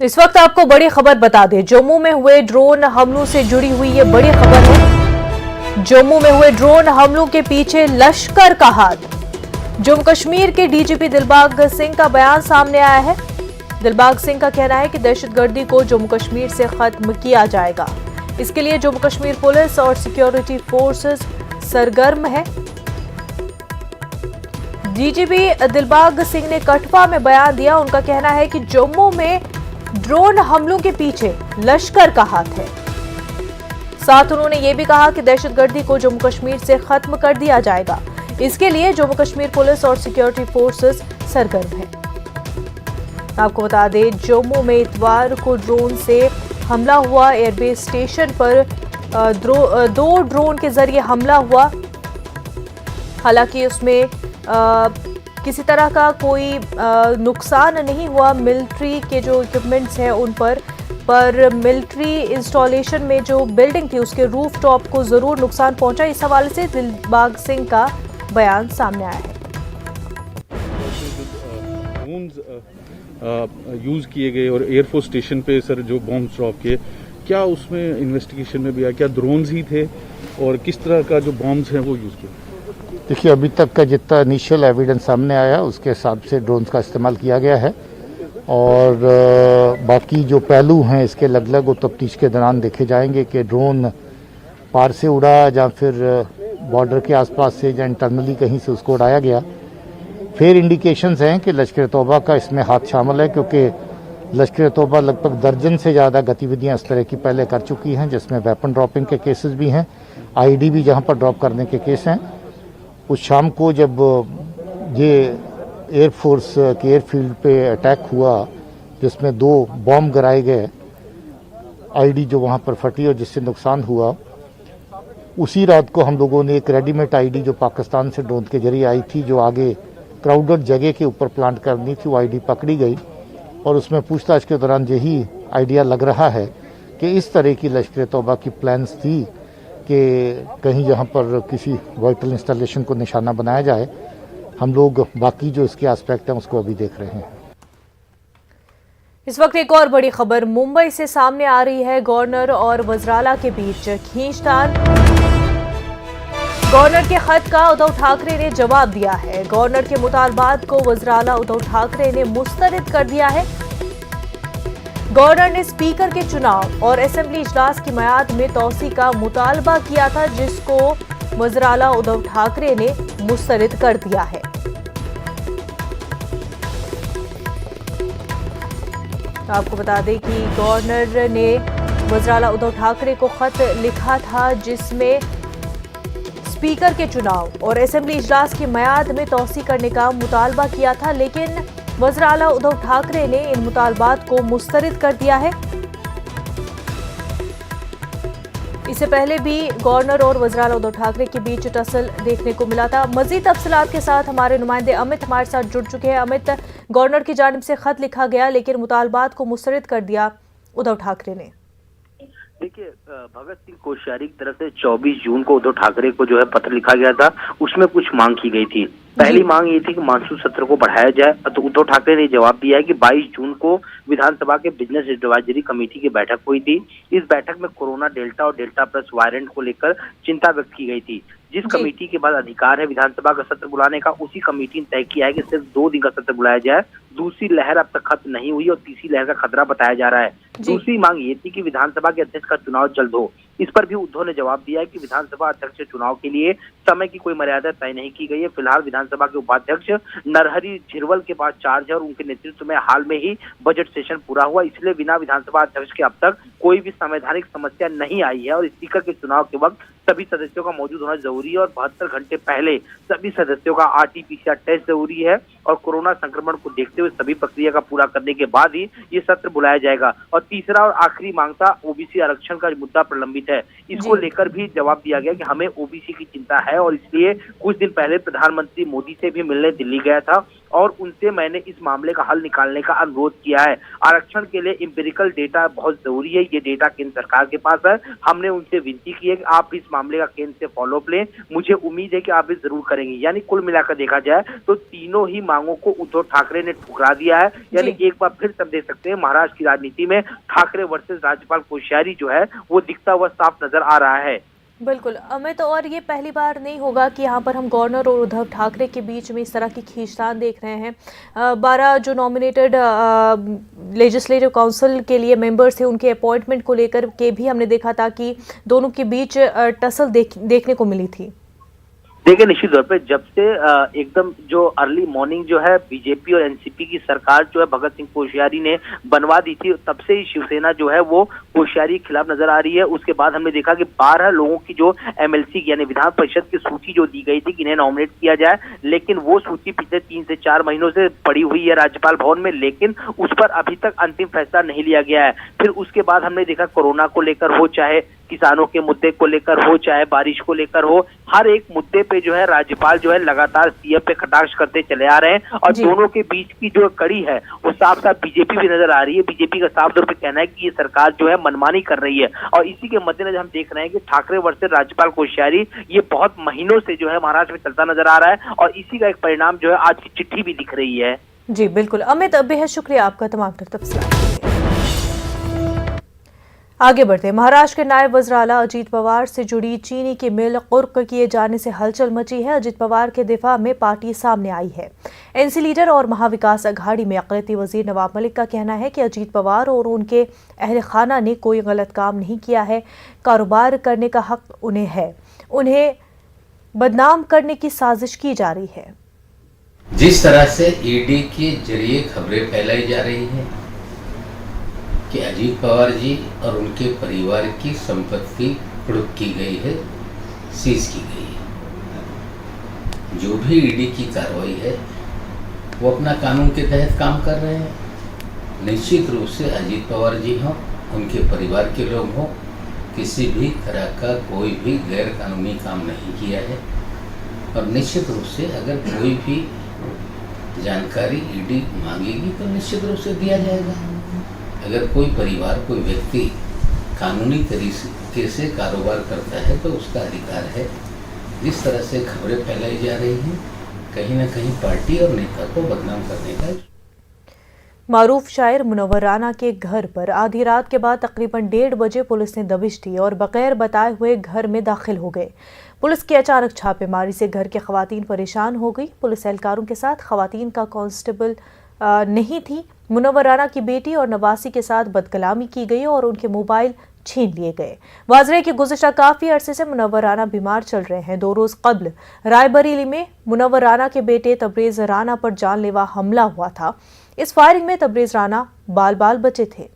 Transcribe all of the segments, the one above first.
इस वक्त आपको बड़ी खबर बता दें, जम्मू में हुए ड्रोन हमलों से जुड़ी हुई ये बड़ी खबर है। जम्मू में हुए ड्रोन हमलों के पीछे लश्कर का हाथ। जम्मू कश्मीर के डीजीपी दिलबाग सिंह का बयान सामने आया है। दिलबाग सिंह का कहना है कि दहशतगर्दी को जम्मू कश्मीर से खत्म किया जाएगा। इसके लिए जम्मू कश्मीर पुलिस और सिक्योरिटी फोर्सेस सरगर्म है। डीजीपी दिलबाग सिंह ने कठुआ में बयान दिया। उनका कहना है कि जम्मू में ड्रोन हमलों के पीछे लश्कर का हाथ है। साथ उन्होंने ये भी कहा कि दहशतगर्दी को जम्मू कश्मीर से खत्म कर दिया जाएगा। इसके लिए जम्मू कश्मीर पुलिस और सिक्योरिटी फोर्सेस सरगर्म है। आपको बता दें, जम्मू में इतवार को ड्रोन से हमला हुआ। एयरबेस स्टेशन पर दो ड्रोन के जरिए हमला हुआ। हालांकि उसमें किसी तरह का कोई नुकसान नहीं हुआ मिलिट्री के जो इक्विपमेंट्स हैं उन पर मिलिट्री इंस्टॉलेशन में जो बिल्डिंग थी उसके रूफ टॉप को जरूर नुकसान पहुंचा। इस हवाले से दिलबाग सिंह का बयान सामने आया है। यूज किए गए और एयरफोर्स स्टेशन पे सर जो बॉम्ब ड्रॉप किए, क्या उसमें इन्वेस्टिगेशन में भी आया, क्या ड्रोन्स ही थे और किस तरह का जो बॉम्ब्स हैं वो यूज किए? देखिए, अभी तक का जितना इनिशियल एविडेंस सामने आया उसके हिसाब से ड्रोन्स का इस्तेमाल किया गया है और बाकी जो पहलू हैं इसके अलग अलग वो तफ्तीश के दौरान देखे जाएंगे कि ड्रोन पार से उड़ा या फिर बॉर्डर के आसपास से या इंटरनली कहीं से उसको उड़ाया गया। फिर इंडिकेशंस हैं कि लश्कर तौबा का इसमें हाथ शामिल है, क्योंकि लश्कर तौबा लगभग दर्जन से ज़्यादा गतिविधियां इस तरह की पहले कर चुकी हैं, जिसमें वेपन ड्रॉपिंग के केसेस भी हैं, आईडी भी जहां पर ड्रॉप करने के केस हैं। उस शाम को जब ये एयरफोर्स के एयरफील्ड पे अटैक हुआ जिसमें 2 बॉम्ब गिराए गए, आईडी जो वहां पर फटी और जिससे नुकसान हुआ, उसी रात को हम लोगों ने एक रेडीमेड आईडी जो पाकिस्तान से ड्रोन के जरिए आई थी, जो आगे क्राउडेड जगह के ऊपर प्लांट करनी थी, वो आईडी पकड़ी गई और उसमें पूछताछ के दौरान यही आइडिया लग रहा है कि इस तरह की लश्कर तौबा की प्लान्स थी कि कहीं यहाँ पर किसी वाइटल इंस्टॉलेशन को निशाना बनाया जाए। हम लोग बाकी जो इसके एस्पेक्ट हैं उसको अभी देख रहे हैं। इस वक्त एक और बड़ी खबर मुंबई से सामने आ रही है। गवर्नर और वज़राला के बीच खींचतान। गवर्नर के खत का उद्धव ठाकरे ने जवाब दिया है। गवर्नर के मुतालबात को वज़राला उद्धव ठाकरे ने मुस्तरद कर दिया है। गवर्नर ने स्पीकर के चुनाव और असेंबली इजलास की मियाद में तौसी का मुतालबा किया था, जिसको वज़राला उद्धव ठाकरे ने मुस्तरद कर दिया है। आपको बता दें कि गवर्नर ने वज़राला उद्धव ठाकरे को खत लिखा था, जिसमें स्पीकर के चुनाव और असेंबली इजलास की मियाद में तौसी करने का मुतालबा किया था, लेकिन वज़राला उद्धव ठाकरे ने इन मुतालबात को मुस्तरद कर दिया है। इससे पहले भी गवर्नर और वज़राला उद्धव ठाकरे के बीच टसल देखने को मिला था। मजीद तफसीलात के साथ हमारे नुमाइंदे अमित हमारे साथ जुड़ चुके हैं। अमित, गवर्नर की जानिब से खत लिखा गया लेकिन मुतालबात को मुस्तरद कर दिया उद्धव ठाकरे ने। देखिए, भगत सिंह कोश्यारी की तरफ से 24 जून को उद्धव ठाकरे को जो है पत्र लिखा गया था, उसमें कुछ मांग की गई थी। पहली मांग ये थी कि मानसून सत्र को बढ़ाया जाए, तो उद्धव ठाकरे ने जवाब दिया है कि 22 जून को विधानसभा के बिजनेस एडवाइजरी कमेटी की बैठक हुई थी। इस बैठक में कोरोना डेल्टा और डेल्टा प्लस वेरिएंट को लेकर चिंता व्यक्त की गई थी। जिस कमेटी के बाद अधिकार है विधानसभा का सत्र बुलाने का, उसी कमेटी ने तय किया है कि सिर्फ 2 दिन का सत्र बुलाया जाए। दूसरी लहर अब तक खत्म नहीं हुई और तीसरी लहर का खतरा बताया जा रहा है। दूसरी मांग ये थी कि विधानसभा के अध्यक्ष का चुनाव जल्द हो। इस पर भी उद्धव ने जवाब दिया है कि विधानसभा अध्यक्ष के चुनाव के लिए समय की कोई मर्यादा तय नहीं की गई है। फिलहाल विधानसभा के उपाध्यक्ष नरहरि झिरवल के पास चार्ज है और उनके नेतृत्व में हाल में ही बजट सेशन पूरा हुआ, इसलिए बिना विधानसभा अध्यक्ष के अब तक कोई भी संवैधानिक समस्या नहीं आई है और स्पीकर के चुनाव के वक्त सभी सदस्यों का मौजूद होना जरूरी है और 72 घंटे पहले सभी सदस्यों का RT-PCR टेस्ट जरूरी है और कोरोना संक्रमण को देखते हुए सभी प्रक्रिया का पूरा करने के बाद ही ये सत्र बुलाया जाएगा। और तीसरा और आखिरी मांग था ओबीसी आरक्षण का मुद्दा प्रलंबित है, इसको लेकर भी जवाब दिया गया कि हमें ओबीसी की चिंता है और इसलिए कुछ दिन पहले प्रधानमंत्री मोदी से भी मिलने दिल्ली गया था और उनसे मैंने इस मामले का हल निकालने का अनुरोध किया है। आरक्षण के लिए एम्पिरिकल डेटा बहुत जरूरी है, ये डेटा केंद्र सरकार के पास है। हमने उनसे विनती की है कि आप इस मामले का केंद्र से फॉलोअप लें, मुझे उम्मीद है कि आप ये जरूर करेंगे। यानी कुल मिलाकर देखा जाए तो तीनों ही मांगों को उद्धव ठाकरे ने ठुकरा दिया है। यानी एक बार फिर सब देख सकते हैं महाराष्ट्र की राजनीति में ठाकरे वर्सेस राज्यपाल कोश्यारी जो है वो दिखता हुआ साफ नजर आ रहा है। बिल्कुल अमित, और ये पहली बार नहीं होगा कि यहाँ पर हम गवर्नर और उद्धव ठाकरे के बीच में इस तरह की खींचतान देख रहे हैं। 12 जो नॉमिनेटेड लेजिस्लेटिव काउंसिल के लिए मेंबर्स थे उनके अपॉइंटमेंट को लेकर के भी हमने देखा था कि दोनों के बीच टसल देखने को मिली थी। देखिए निश्चित तौर पे जब से एकदम जो अर्ली मॉर्निंग जो है बीजेपी और एनसीपी की सरकार जो है भगत सिंह कोश्यारी ने बनवा दी थी, तब से ही शिवसेना जो है वो कोश्यारी के खिलाफ नजर आ रही है। उसके बाद हमने देखा कि 12 लोगों की जो एमएलसी यानी विधान परिषद की सूची जो दी गई थी कि इन्हें नॉमिनेट किया जाए, लेकिन वो सूची पिछले 3 से 4 महीनों से पड़ी हुई है राज्यपाल भवन में, लेकिन उस पर अभी तक अंतिम फैसला नहीं लिया गया है। फिर उसके बाद हमने देखा कोरोना को लेकर हो, चाहे किसानों के मुद्दे को लेकर हो, चाहे बारिश को लेकर हो, हर एक मुद्दे पे जो है राज्यपाल जो है लगातार सीएम पे कटाक्ष करते चले आ रहे हैं। और दोनों के बीच की जो कड़ी है वो साफ साफ बीजेपी भी नजर आ रही है। बीजेपी का साफ तौर पे कहना है कि ये सरकार जो है मनमानी कर रही है, और इसी के मद्देनजर हम देख रहे हैं कि ठाकरे वर्सेस राज्यपाल कोश्यारी ये बहुत महीनों से जो है महाराष्ट्र में चलता नजर आ रहा है, और इसी का एक परिणाम जो है आज की चिट्ठी भी दिख रही है। जी बिल्कुल अमित, बेहद शुक्रिया आपका तमाम तफसीलात। आगे बढ़ते महाराष्ट्र के नायब वज़ीर आला अजीत पवार से जुड़ी चीनी की मिल कुर्क किए जाने से हलचल मची है। अजीत पवार के दिफा में पार्टी सामने आई है। एनसी लीडर और महाविकास अघाड़ी में अक़लियती वज़ीर नवाब मलिक का कहना है कि अजीत पवार और उनके अहल खाना ने कोई गलत काम नहीं किया है, कारोबार करने का हक उन्हें है, उन्हें बदनाम करने की साजिश की जा रही है। जिस तरह से ईडी के जरिए खबरें फैलाई जा रही हैं कि अजीत पवार जी और उनके परिवार की संपत्ति कुर्क की गई है, सीज की गई है। जो भी ईडी की कार्रवाई है वो अपना कानून के तहत काम कर रहे हैं। निश्चित रूप से अजीत पवार जी हों, उनके परिवार के लोग हों, किसी भी तरह का कोई भी गैर कानूनी काम नहीं किया है। और निश्चित रूप से अगर कोई भी जानकारी ईडी मांगेगी तो निश्चित रूप से दिया जाएगा। अगर कोई परिवार, कोई व्यक्ति कानूनी तरीके से कारोबार करता है तो उसका अधिकार है। जिस तरह से खबरें फैलाई जा रही हैं, कहीं ना कहीं पार्टी और नेता को बदनाम करने का। मारूफ शायर मुनव्वर राना के घर पर आधी रात के बाद तकरीबन 1:30 बजे पुलिस ने दबिश दी और बगैर बताए हुए घर में दाखिल हो गए। पुलिस की अचानक छापेमारी से घर के खवातीन परेशान हो गई। पुलिस एहलकारों के साथ खवातीन का कांस्टेबल नहीं थी। मुनव्वर राना की बेटी और नवासी के साथ बदकलामी की गई और उनके मोबाइल छीन लिए गए। वाज़ेह है कि गुज़िश्ता काफ़ी अरसे से मुनव्वर राना बीमार चल रहे हैं। 2 रोज़ कबल रायबरेली में मुनव्वर राना के बेटे तबरेज़ राना पर जानलेवा हमला हुआ था। इस फायरिंग में तबरेज़ राना बाल बाल बचे थे।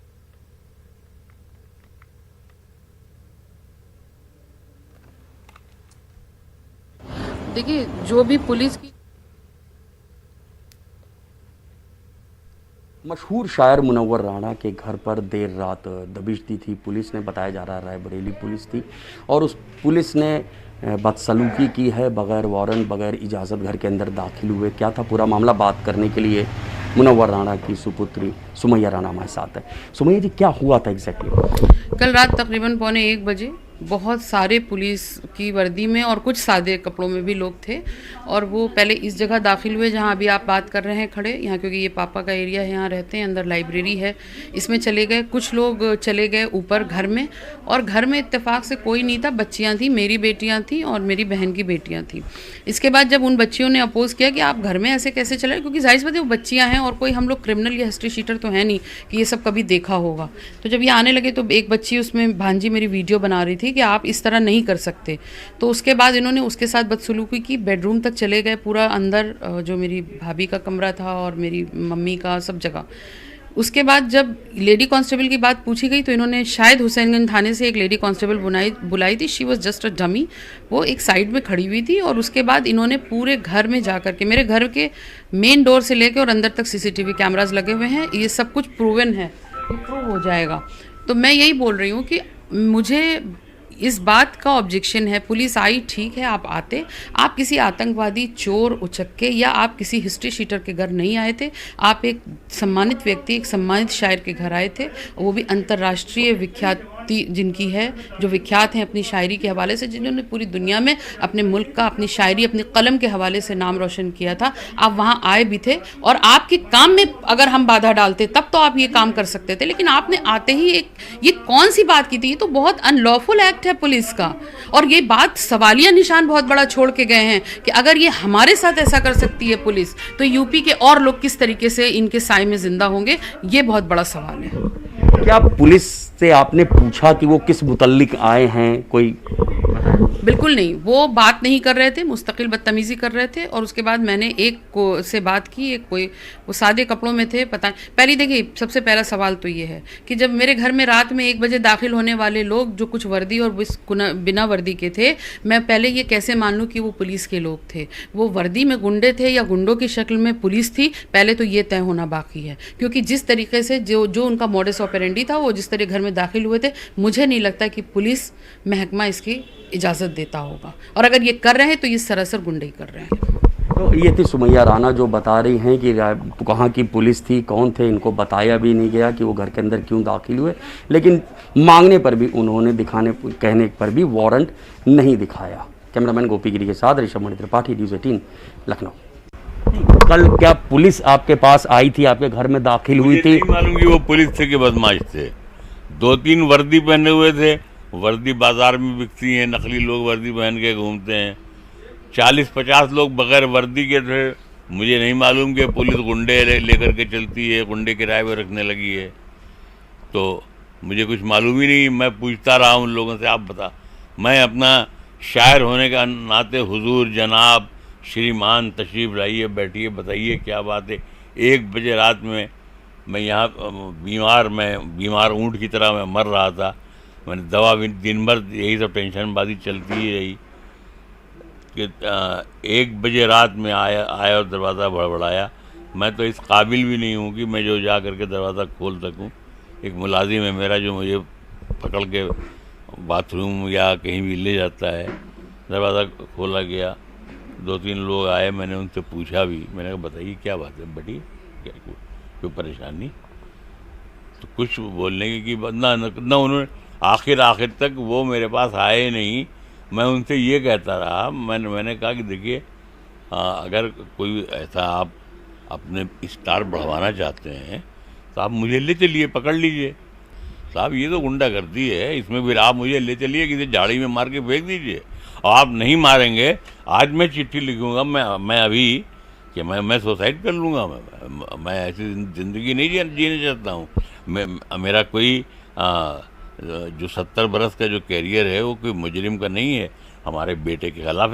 देखिए, जो भी पुलिस की मशहूर शायर मुनव्वर राना के घर पर देर रात दबिश दी थी पुलिस ने। बताया जा रहा है रायबरेली पुलिस थी और उस पुलिस ने बदसलूकी की है, बगैर वारंट, बगैर इजाज़त घर के अंदर दाखिल हुए। क्या था पूरा मामला, बात करने के लिए मुनव्वर राना की सुपुत्री सुमैया राना हमारे साथ है। सुमैया जी, क्या हुआ था एग्जैक्टली? कल रात तकरीबन 1:15 बजे बहुत सारे पुलिस की वर्दी में और कुछ सादे कपड़ों में भी लोग थे, और वो पहले इस जगह दाखिल हुए जहाँ अभी आप बात कर रहे हैं खड़े, यहाँ क्योंकि ये पापा का एरिया है, यहाँ रहते हैं, अंदर लाइब्रेरी है, इसमें चले गए। कुछ लोग चले गए ऊपर घर में, और घर में इत्तेफाक से कोई नहीं था, बच्चियाँ थी, मेरी बेटियाँ थी और मेरी बहन की बेटियाँ थी। इसके बाद जब उन बच्चियों ने अपोज किया कि आप घर में ऐसे कैसे चले, क्योंकि जाहिर सी बात है वो बच्चियाँ हैं और कोई हम लोग क्रिमिनल या हिस्ट्री शीटर तो है नहीं कि ये सब कभी देखा होगा। तो जब ये आने लगे तो एक बच्ची, उसमें भांजी मेरी वीडियो बना रही थी कि आप इस तरह नहीं कर सकते। तो उसके बाद इन्होंने उसके साथ बदसलूकी की, बेडरूम तक चले गए, पूरा अंदर जो मेरी भाभी का कमरा था और मेरी मम्मी का, सब जगह। उसके बाद जब लेडी कांस्टेबल की बात पूछी गई तो इन्होंने शायद हुसैनगंज थाने से एक लेडी कांस्टेबल बुलाई थी। She was just a dummy, वो एक साइड में खड़ी हुई थी। और उसके बाद इन्होंने पूरे घर में जा करके, मेरे घर के मेन डोर से लेके और अंदर तक सीसीटीवी कैमराज लगे हुए हैं, ये सब कुछ प्रूवन है, ये प्रूव हो जाएगा। तो मैं यही बोल रही हूँ कि मुझे इस बात का ऑब्जेक्शन है। पुलिस आई, ठीक है, आप आते, आप किसी आतंकवादी, चोर, उचक्के या आप किसी हिस्ट्री शीटर के घर नहीं आए थे। आप एक सम्मानित व्यक्ति, एक सम्मानित शायर के घर आए थे, वो भी अंतर्राष्ट्रीय विख्याति जिनकी है, जो विख्यात हैं अपनी शायरी के हवाले से, जिन्होंने पूरी दुनिया में अपने मुल्क का, अपनी शायरी, अपनी कलम के हवाले से नाम रोशन किया था। आप वहाँ आए भी थे और आपके काम में अगर हम बाधा डालते तब तो आप ये काम कर सकते थे, लेकिन आपने आते ही ये कौन सी बात की थी? ये तो बहुत अनलॉफुल एक्ट है पुलिस का। और ये बात सवालिया निशान बहुत बड़ा छोड़ के गए हैं कि अगर ये हमारे साथ ऐसा कर सकती है पुलिस, तो यूपी के और लोग किस तरीके से इनके साए में जिंदा होंगे, ये बहुत बड़ा सवाल है। क्या पुलिस से आपने पूछा कि वो किस मुतल्लिक आए हैं? कोई बिल्कुल नहीं, वो बात नहीं कर रहे थे, मुस्तकिल बदतमीज़ी कर रहे थे। और उसके बाद मैंने एक को से बात की, एक कोई वो सादे कपड़ों में थे, पता नहीं। पहले देखिए, सबसे पहला सवाल तो ये है कि जब मेरे घर में रात में 1 बजे दाखिल होने वाले लोग जो कुछ वर्दी और बिना वर्दी के थे, मैं पहले ये कैसे मान लूँ कि वो पुलिस के लोग थे? वो वर्दी में गुंडे थे या गुंडों की शक्ल में पुलिस थी, पहले तो ये तय होना बाकी है। क्योंकि जिस तरीके से जो उनका मॉडस ऑपरेंडी था, वो जिस तरह घर में दाखिल हुए थे, मुझे नहीं लगता कि पुलिस महकमा इसकी इजाज़त देता होगा। और अगर ये कर रहे हैं तो ये सरासर गुंडे ही कर रहे हैं। तो ये थी सुमैया राणा जो बता रही हैं कि कहाँ की पुलिस थी, कौन थे, इनको बताया भी नहीं गया कि वो घर के अंदर क्यों दाखिल हुए, लेकिन मांगने पर भी उन्होंने कहने पर भी वारंट नहीं दिखाया। कैमरामैन गोपी गिरी के साथ ऋषभ मणि त्रिपाठी, न्यूज़ 18 लखनऊ। कल क्या पुलिस आपके पास आई थी, आपके घर में दाखिल हुई थी? नहीं मालूम कि वो पुलिस थे कि बदमाश थे। 2-3 वर्दी पहने हुए थे। वर्दी बाजार में बिकती हैं, नकली लोग वर्दी पहन के घूमते हैं। 40-50 लोग बगैर वर्दी के थे। मुझे नहीं मालूम कि पुलिस गुंडे लेकर के चलती है, गुंडे किराए पर रखने लगी है, तो मुझे कुछ मालूम ही नहीं। मैं पूछता रहा उन लोगों से, आप बता। मैं अपना शायर होने का नाते, हुजूर, जनाब, श्रीमान, तशरीफ़ लाइए, बैठिए, बताइए क्या बात है। 1 बजे रात में मैं यहाँ बीमार ऊँट की तरह मैं मर रहा था। मैंने दवा भी दिन भर यही सब टेंशनबाजी चलती ही रही कि 1 बजे रात में आया और दरवाज़ा बड़बड़ाया। मैं तो इस काबिल भी नहीं हूँ कि मैं जो जा करके दरवाज़ा खोल सकूँ। एक मुलाजिम है मेरा जो मुझे पकड़ के बाथरूम या कहीं भी ले जाता है। दरवाज़ा खोला गया, 2-3 लोग आए, मैंने उनसे पूछा भी, मैंने कहा बताइए क्या बात है बेटी, क्या कोई परेशानी? तो कुछ बोलने की ना उन्होंने आखिर तक वो मेरे पास आए नहीं। मैं उनसे ये कहता रहा, मैंने कहा कि देखिए, अगर कोई ऐसा आप अपने स्टार बढ़वाना चाहते हैं तो आप मुझे ले चलिए, पकड़ लीजिए। साहब ये तो गुंडागर्दी है, इसमें फिर आप मुझे ले चलिए, किसी झाड़ी में मार के फेंक दीजिए। और आप नहीं मारेंगे, आज मैं चिट्ठी लिखूंगा, मैं अभी कि मैं सुसाइड कर लूँगा। मैं ऐसी ज़िंदगी नहीं जीना चाहता हूँ। मेरा कोई जो 70 बरस का जो कैरियर है वो कोई मुजरिम का नहीं है। हमारे बेटे के खिलाफ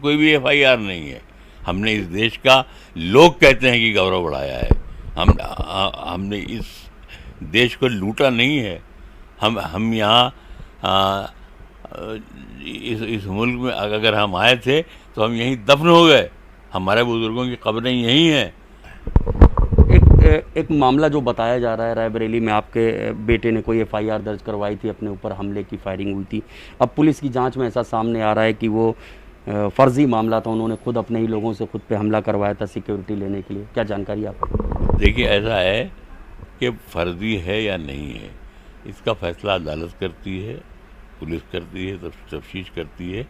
कोई भी FIR नहीं है। हमने इस देश का, लोग कहते हैं कि गौरव बढ़ाया है। हमने इस देश को लूटा नहीं है। हम यहाँ इस मुल्क में अगर हम आए थे तो हम यहीं दफन हो गए। हमारे बुजुर्गों की कब्रें यहीं हैं। एक मामला जो बताया जा रहा है, रायबरेली में आपके बेटे ने कोई FIR दर्ज करवाई थी, अपने ऊपर हमले की फायरिंग हुई थी। अब पुलिस की जांच में ऐसा सामने आ रहा है कि वो फर्जी मामला था, उन्होंने खुद अपने ही लोगों से खुद पे हमला करवाया था सिक्योरिटी लेने के लिए। क्या जानकारी आपको? देखिए, ऐसा है कि फर्जी है या नहीं है, इसका फैसला अदालत करती है, पुलिस करती है, तफ्तीश करती है।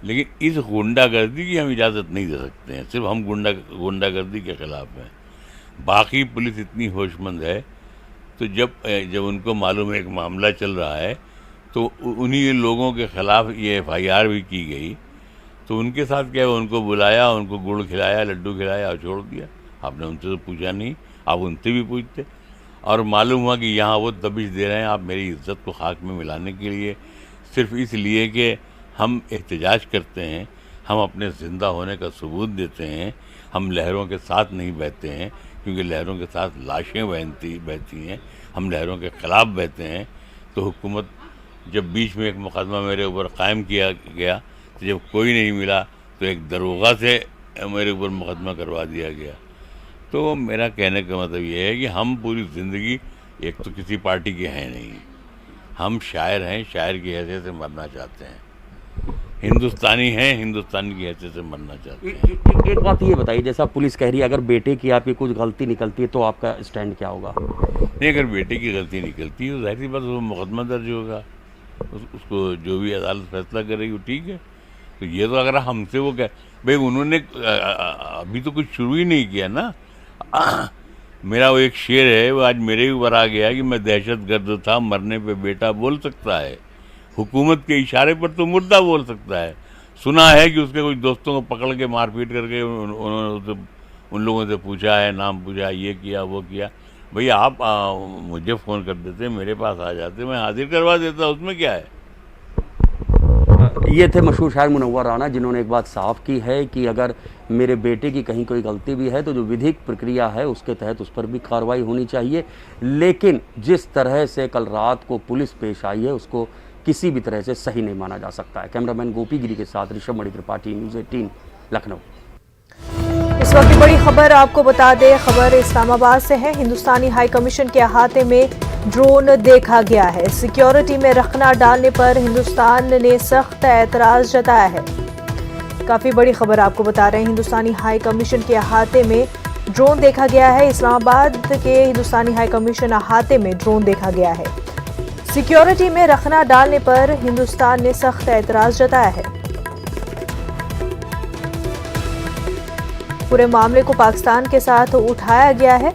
लेकिन इस गुंडागर्दी की हम इजाज़त नहीं दे सकते हैं। सिर्फ हम गुंडागर्दी के ख़िलाफ़ हैं। बाकी पुलिस इतनी होशमंद है, तो जब उनको मालूम है एक मामला चल रहा है, तो उन्हीं लोगों के ख़िलाफ़ ये FIR भी की गई। तो उनके साथ क्या, उनको बुलाया, उनको गुड़ खिलाया, लड्डू खिलाया और छोड़ दिया। आपने उनसे तो पूछा नहीं, आप उनसे भी पूछते। और मालूम हुआ कि यहाँ वो दबिश दे रहे हैं आप मेरी इज्जत को खाक में मिलाने के लिए, सिर्फ इसलिए कि हम एहतजाज करते हैं, हम अपने ज़िंदा होने का सबूत देते हैं। हम लहरों के साथ नहीं बहते हैं, क्योंकि लहरों के साथ लाशें बहती हैं। हम लहरों के ख़िलाफ़ बहते हैं। तो हुकूमत, जब बीच में एक मुकदमा मेरे ऊपर कायम किया गया, तो जब कोई नहीं मिला तो एक दरोगा से मेरे ऊपर मुकदमा करवा दिया गया। तो मेरा कहने का मतलब ये है कि हम पूरी ज़िंदगी एक तो किसी पार्टी के हैं नहीं, हम शायर हैं, शायर की हैसियत से मरना चाहते हैं, हिंदुस्तानी हैं, हिंदुस्तानी की हैसियत से मरना चाहते हैं। एक बात ये बताइए, जैसा पुलिस कह रही है अगर बेटे की आपकी कुछ गलती निकलती है तो आपका स्टैंड क्या होगा? नहीं, अगर बेटे की गलती निकलती है तो जाहिर सी बात वो मुकदमा दर्ज होगा, उसको जो भी अदालत फैसला करेगी वो ठीक है। तो ये तो अगर हमसे वो कह भाई उन्होंने अभी तो कुछ शुरू ही नहीं किया ना। मेरा वो एक शेर है, वो आज मेरे ऊपर आ गया कि मैं दहशतगर्द था, मरने पे बेटा बोल सकता है, हुकूमत के इशारे पर तो मुर्दा बोल सकता है। सुना है कि उसके कुछ दोस्तों को पकड़ के मारपीट करके उन्होंने उन लोगों से पूछा है, नाम पूछा, ये किया वो किया। भैया आप मुझे फ़ोन कर देते, मेरे पास आ जाते, मैं हाजिर करवा देता, उसमें क्या है। ये थे मशहूर शायर मुनव्वर राणा, जिन्होंने एक बात साफ की है कि अगर मेरे बेटे की कहीं कोई गलती भी है तो जो विधिक प्रक्रिया है उसके तहत उस पर भी कार्रवाई होनी चाहिए। लेकिन जिस तरह से कल रात को पुलिस पेश आई है उसको किसी भी तरह से सही नहीं माना जा सकता है। कैमरामैन गोपी गिरी के साथ ऋषभ मणि त्रिपाठी, न्यूज़ 18 लखनऊ। इस वक्त की बड़ी खबर आपको बता दें, खबर इस्लामाबाद से है। हिंदुस्तानी हाई कमीशन के अहाते में ड्रोन देखा गया है। सिक्योरिटी में रखना डालने पर हिंदुस्तान ने सख्त एतराज जताया है। काफी बड़ी खबर आपको बता रहे हैं, हिंदुस्तानी हाई कमीशन के अहाते में ड्रोन देखा गया है। इस्लामाबाद के हिंदुस्तानी हाई कमीशन अहाते में ड्रोन देखा गया है। सिक्योरिटी में रखना डालने पर हिंदुस्तान ने सख्त एतराज जताया है। पूरे मामले को पाकिस्तान के साथ उठाया गया है।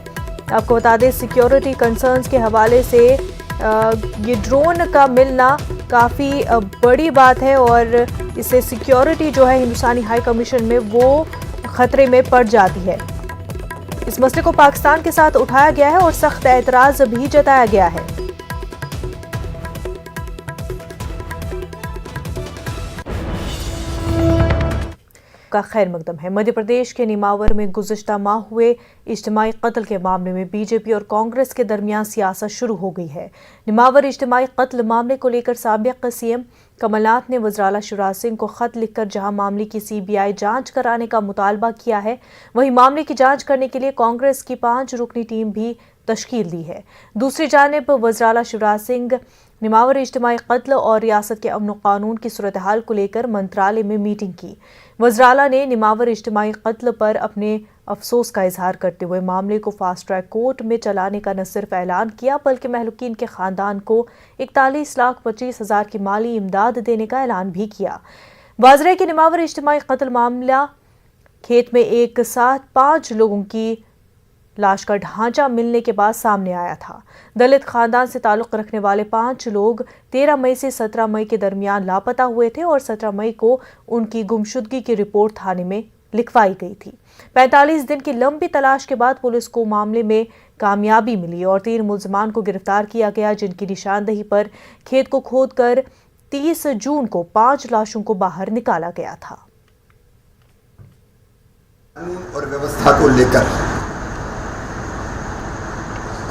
आपको बता दें, सिक्योरिटी कंसर्न्स के हवाले से ये ड्रोन का मिलना काफ़ी बड़ी बात है और इससे सिक्योरिटी जो है हिंदुस्तानी हाई कमीशन में वो खतरे में पड़ जाती है। इस मसले को पाकिस्तान के साथ उठाया गया है और सख्त एतराज भी जताया गया है। का खैर मकदम है। मध्य प्रदेश के निमावर में गुज़िश्ता माह हुए इज्तिमाई कत्ल के मामले में बीजेपी और कांग्रेस के दरमियान सियासत शुरू हो गई है। निमावर इज्तिमाई कत्ल मामले को लेकर साबिक़ सीएम कमलनाथ ने वज़ीर शिवराज सिंह को खत लिखकर जहां मामले की सीबीआई जांच कराने का मुतालबा किया है, वहीं मामले की जांच करने के लिए कांग्रेस की 5 रुकनी टीम भी तश्कील दी है। दूसरी जानिब वज़ीर शिवराज सिंह निमावर इज्तिमाई कत्ल और रियासत के अमन कानून की सूरत हाल को लेकर मंत्रालय में मीटिंग की। वज़ीर ने निमावर इज्तिमाई कत्ल पर अपने अफसोस का इजहार करते हुए मामले को फास्ट ट्रैक कोर्ट में चलाने का न सिर्फ ऐलान किया बल्कि महलूकीन के खानदान को 41,25,000 की माली इमदाद देने का ऐलान भी किया। वाज़ेह कि निमावर इज्तिमाई कत्ल मामला खेत में एक साथ 5 लोगों की लाश का ढांचा मिलने के बाद सामने आया था। दलित खानदान से ताल्लुक रखने वाले 5 लोग 13 मई से 17 मई के दरमियान लापता हुए थे और 17 मई को उनकी गुमशुदगी की रिपोर्ट थाने में लिखवाई गई थी। 45 दिन की लंबी तलाश के बाद पुलिस को मामले में कामयाबी मिली और 3 मुल्जिमान को गिरफ्तार किया गया, जिनकी निशानदेही पर खेत को खोदकर 30 जून को 5 लाशों को बाहर निकाला गया था। कानून और व्यवस्था को लेकर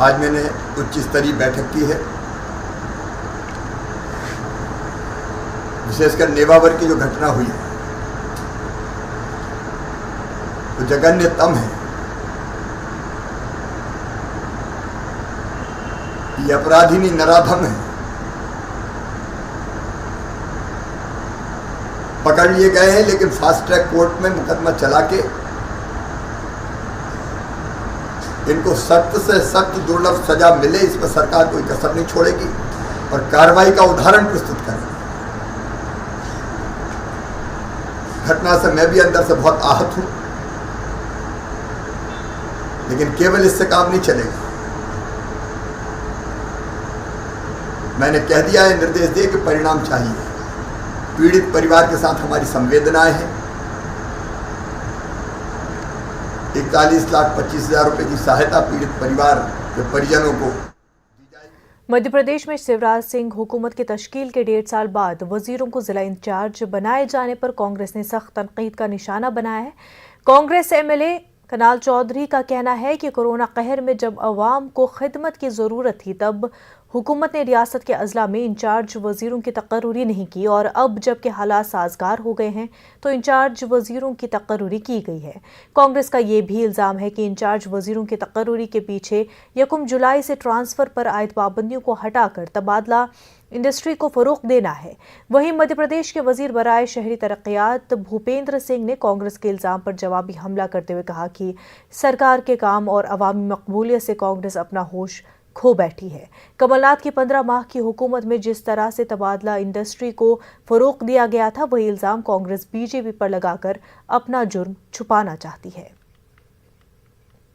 आज मैंने उच्च स्तरीय बैठक की है। विशेषकर नेवावर की जो घटना हुई वो जघन्यतम है। ये अपराधी नराधम है, पकड़ लिए गए हैं लेकिन फास्ट ट्रैक कोर्ट में मुकदमा चला के इनको सख्त से सख्त दुर्लभ सजा मिले, इस पर सरकार कोई कसर नहीं छोड़ेगी और कार्रवाई का उदाहरण प्रस्तुत करेगी। घटना से मैं भी अंदर से बहुत आहत हूं, लेकिन केवल इससे काम नहीं चलेगा। मैंने कह दिया है, निर्देश दिए कि परिणाम चाहिए। पीड़ित परिवार के साथ हमारी संवेदनाएं हैं। 41,25,000 रुपए की सहायता पीड़ित परिवार के परिजनों को। मध्य प्रदेश में शिवराज सिंह हुकूमत की तश्कील के 1.5 साल बाद वजीरों को जिला इंचार्ज बनाए जाने पर कांग्रेस ने सख्त तनकीद का निशाना बनाया है। कांग्रेस एमएलए कनाल चौधरी का कहना है कि कोरोना कहर में जब अवाम को खिदमत की ज़रूरत थी तब हुकूमत ने रियासत के अजला में इंचार्ज वजीरों की तकर्रुरी नहीं की और अब जबकि हालात साजगार हो गए हैं तो इंचार्ज वजीरों की तकर्रुरी की गई है। कांग्रेस का ये भी इल्ज़ाम है कि इंचार्ज वजीरों की तकर्रुरी के पीछे 1 जुलाई से ट्रांसफ़र पर आयद पाबंदियों को हटाकर तबादला इंडस्ट्री को फ़रोग़ देना है। वहीं मध्य प्रदेश के वजीर बराए शहरी तरक्यात भूपेंद्र सिंह ने कांग्रेस के इल्ज़ाम पर जवाबी हमला करते हुए कहा कि सरकार के काम और अवामी मकबूलियत से कांग्रेस अपना होश खो बैठी है। कमलनाथ की 15 माह की हुकूमत में जिस तरह से तबादला इंडस्ट्री को फ़रोग़ दिया गया था वही इल्ज़ाम कांग्रेस बीजेपी पर लगाकर अपना जुर्म छुपाना चाहती है।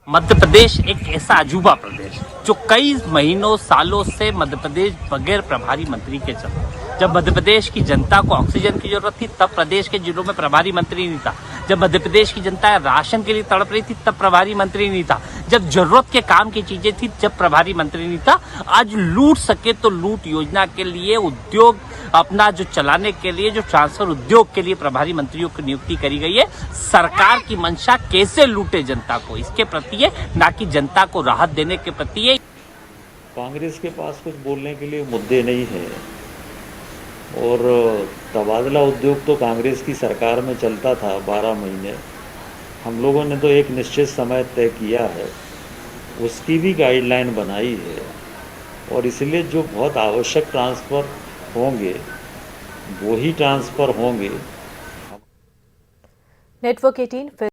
मध्य प्रदेश एक ऐसा अजूबा प्रदेश जो कई महीनों सालों से मध्य प्रदेश बगैर प्रभारी मंत्री के चला। जब मध्य प्रदेश की जनता को ऑक्सीजन की जरूरत थी तब प्रदेश के जिलों में प्रभारी मंत्री नहीं था। जब मध्य प्रदेश की जनता राशन के लिए तड़प रही थी तब प्रभारी मंत्री नहीं था। जब जरूरत के काम की चीजें थी जब प्रभारी मंत्री नहीं था। आज लूट सके तो लूट योजना के लिए उद्योग अपना जो चलाने के लिए जो ट्रांसफर उद्योग के लिए प्रभारी मंत्रियों की नियुक्ति करी गई है। सरकार की मंशा कैसे लूटे जनता को इसके प्रति है, ना कि जनता को राहत देने के प्रति है। कांग्रेस के पास कुछ बोलने के लिए मुद्दे नहीं है और तबादला उद्योग तो कांग्रेस की सरकार में चलता था 12 महीने। हम लोगों ने तो एक निश्चित समय तय किया है, उसकी भी गाइडलाइन बनाई है और इसलिए जो बहुत आवश्यक ट्रांसफ़र होंगे वो ही ट्रांसफ़र होंगे। नेटवर्क 18